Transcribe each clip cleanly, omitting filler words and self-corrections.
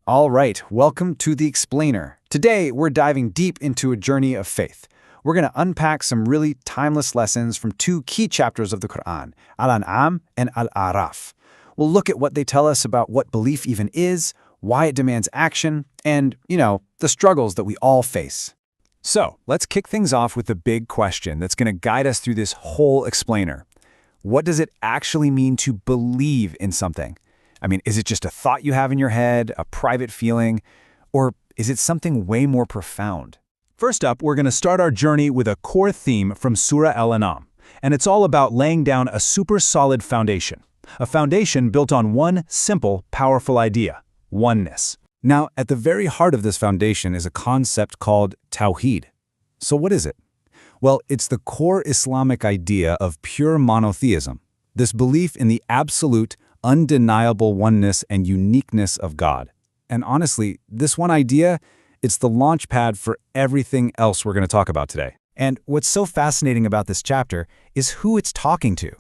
All right, welcome to The Explainer. Today, we're diving deep into a journey of faith. We're going to unpack some really timeless lessons from two key chapters of the Quran, Al-An'am and Al-A'raf. We'll look at what they tell us about what belief even is, why it demands action, and, the struggles that we all face. So, let's kick things off with the big question that's going to guide us through this whole explainer. What does it actually mean to believe in something? Is it just a thought you have in your head, a private feeling, or is it something way more profound? First up, we're going to start our journey with a core theme from Surah Al-An'am, and it's all about laying down a super solid foundation. A foundation built on one simple, powerful idea: oneness. Now, at the very heart of this foundation is a concept called Tawheed. So what is it? Well, it's the core Islamic idea of pure monotheism, this belief in the absolute, undeniable oneness and uniqueness of God. And honestly, this one idea, it's the launch pad for everything else we're going to talk about today. And what's so fascinating about this chapter is who it's talking to.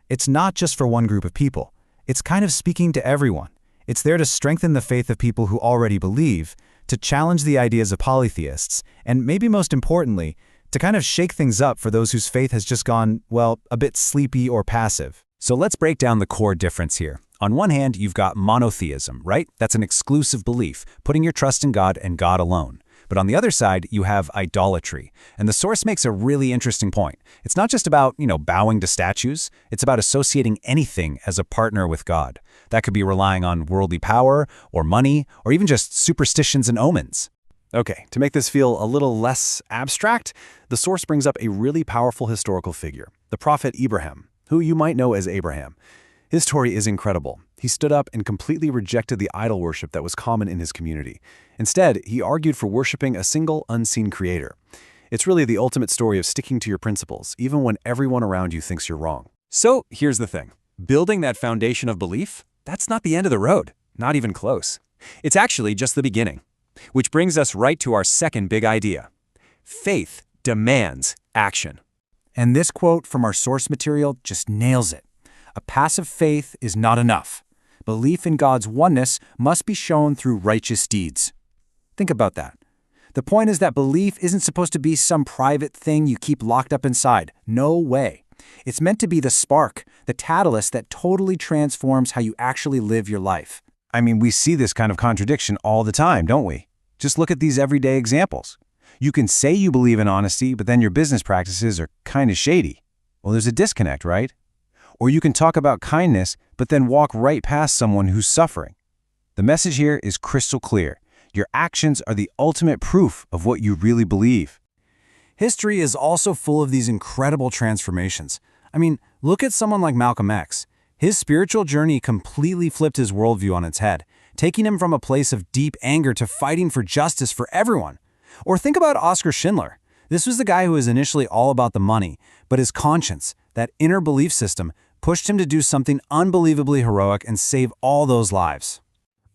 It's not just for one group of people. It's kind of speaking to everyone. It's there to strengthen the faith of people who already believe, to challenge the ideas of polytheists, and maybe most importantly, to kind of shake things up for those whose faith has just gone, well, a bit sleepy or passive. So let's break down the core difference here. On one hand, you've got monotheism, right? That's an exclusive belief, putting your trust in God and God alone. But on the other side, you have idolatry. And the source makes a really interesting point. It's not just about, bowing to statues. It's about associating anything as a partner with God. That could be relying on worldly power or money or even just superstitions and omens. Okay, to make this feel a little less abstract, the source brings up a really powerful historical figure, the prophet Ibrahim, who you might know as Abraham. His story is incredible. He stood up and completely rejected the idol worship that was common in his community. Instead, he argued for worshiping a single, unseen creator. It's really the ultimate story of sticking to your principles, even when everyone around you thinks you're wrong. So here's the thing. Building that foundation of belief, that's not the end of the road, not even close. It's actually just the beginning. Which brings us right to our second big idea. Faith demands action. And this quote from our source material just nails it. A passive faith is not enough. Belief in God's oneness must be shown through righteous deeds. Think about that. The point is that belief isn't supposed to be some private thing you keep locked up inside. No way. It's meant to be the spark, the catalyst that totally transforms how you actually live your life. We see this kind of contradiction all the time, don't we? Just look at these everyday examples. You can say you believe in honesty, but then your business practices are kind of shady. Well, there's a disconnect, right? Or you can talk about kindness, but then walk right past someone who's suffering. The message here is crystal clear. Your actions are the ultimate proof of what you really believe. History is also full of these incredible transformations. Look at someone like Malcolm X. His spiritual journey completely flipped his worldview on its head, taking him from a place of deep anger to fighting for justice for everyone. Or think about Oskar Schindler. This was the guy who was initially all about the money, but his conscience, that inner belief system, pushed him to do something unbelievably heroic and save all those lives.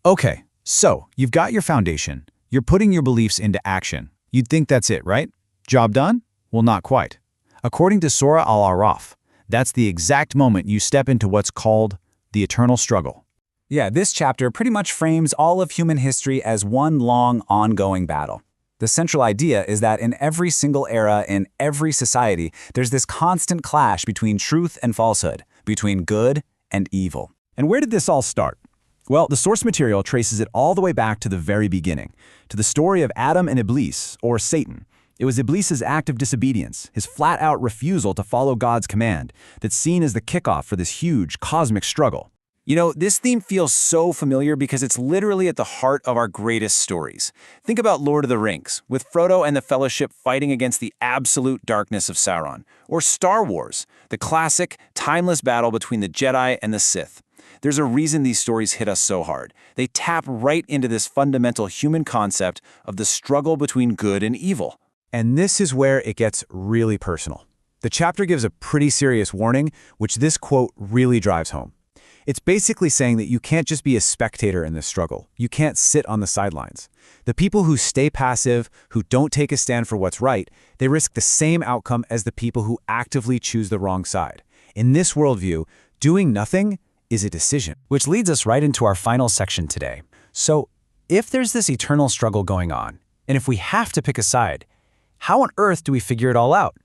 Okay, so you've got your foundation. You're putting your beliefs into action. You'd think that's it, right? Job done? Well, not quite. According to Surah Al-A'raf, that's the exact moment you step into what's called the eternal struggle. Yeah, this chapter pretty much frames all of human history as one long, ongoing battle. The central idea is that in every single era, in every society, there's this constant clash between truth and falsehood, between good and evil. And where did this all start? Well, the source material traces it all the way back to the very beginning, to the story of Adam and Iblis, or Satan. It was Iblis's act of disobedience, his flat-out refusal to follow God's command, that's seen as the kickoff for this huge cosmic struggle. This theme feels so familiar because it's literally at the heart of our greatest stories. Think about Lord of the Rings, with Frodo and the Fellowship fighting against the absolute darkness of Sauron. Or Star Wars, the classic, timeless battle between the Jedi and the Sith. There's a reason these stories hit us so hard. They tap right into this fundamental human concept of the struggle between good and evil. And this is where it gets really personal. The chapter gives a pretty serious warning, which this quote really drives home. It's basically saying that you can't just be a spectator in this struggle. You can't sit on the sidelines. The people who stay passive, who don't take a stand for what's right, they risk the same outcome as the people who actively choose the wrong side. In this worldview, doing nothing is a decision. Which leads us right into our final section today. So, if there's this eternal struggle going on, and if we have to pick a side, how on earth do we figure it all out?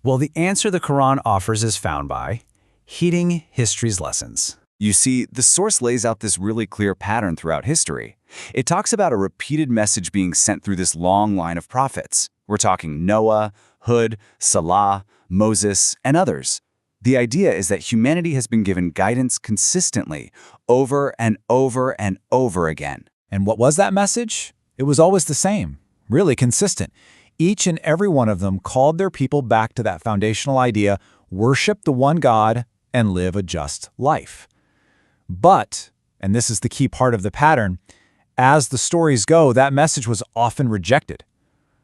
Well, the answer the Quran offers is found by heeding history's lessons. You see, the source lays out this really clear pattern throughout history. It talks about a repeated message being sent through this long line of prophets. We're talking Noah, Hud, Salah, Moses, and others. The idea is that humanity has been given guidance consistently, over and over and over again. And what was that message? It was always the same, really consistent. Each and every one of them called their people back to that foundational idea: worship the one God and live a just life. But, and this is the key part of the pattern, as the stories go, that message was often rejected.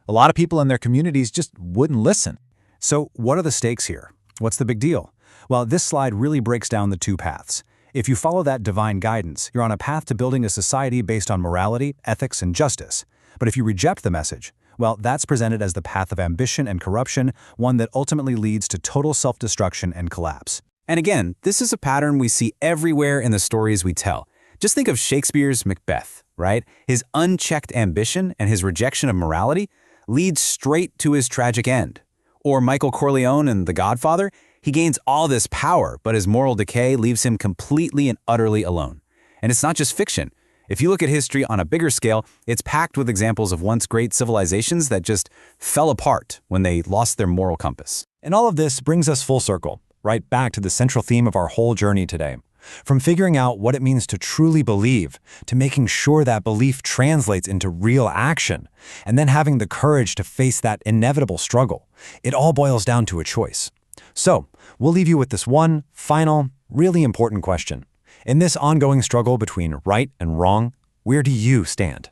A lot of people in their communities just wouldn't listen. So what are the stakes here? What's the big deal? Well, this slide really breaks down the two paths. If you follow that divine guidance, you're on a path to building a society based on morality, ethics, and justice. But if you reject the message, well, that's presented as the path of ambition and corruption, one that ultimately leads to total self-destruction and collapse. And again, this is a pattern we see everywhere in the stories we tell. Just think of Shakespeare's Macbeth, right? His unchecked ambition and his rejection of morality leads straight to his tragic end. Or Michael Corleone in The Godfather, he gains all this power, but his moral decay leaves him completely and utterly alone. And it's not just fiction. If you look at history on a bigger scale, it's packed with examples of once great civilizations that just fell apart when they lost their moral compass. And all of this brings us full circle, right back to the central theme of our whole journey today. From figuring out what it means to truly believe, to making sure that belief translates into real action, and then having the courage to face that inevitable struggle. It all boils down to a choice. So, we'll leave you with this one final, really important question. In this ongoing struggle between right and wrong, where do you stand?